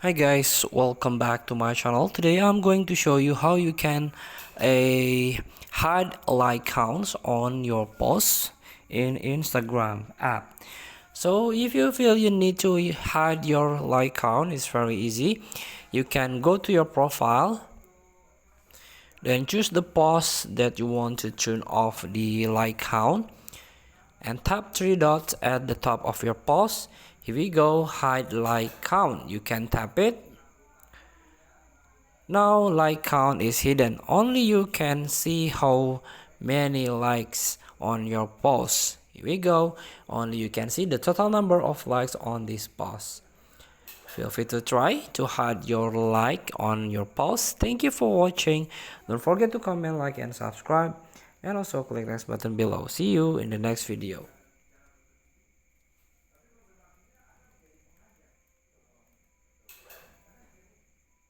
Hi guys, welcome back to my channel. Today I'm going to show you how you can hide like counts on your posts in Instagram app. So if you feel you need to hide your like count, it's very easy. You can go to your profile, then choose the post that you want to turn off the like count, and tap three dots at the top of your post. Here we go, hide like count. You can tap it. Now like count is hidden. Only you can see how many likes on your post. Here we go. Only you can see the total number of likes on this post. Feel free to try to hide your like on your post. Thank you for watching. Don't forget to comment, like, and subscribe. And also click the next button below. See you in the next video.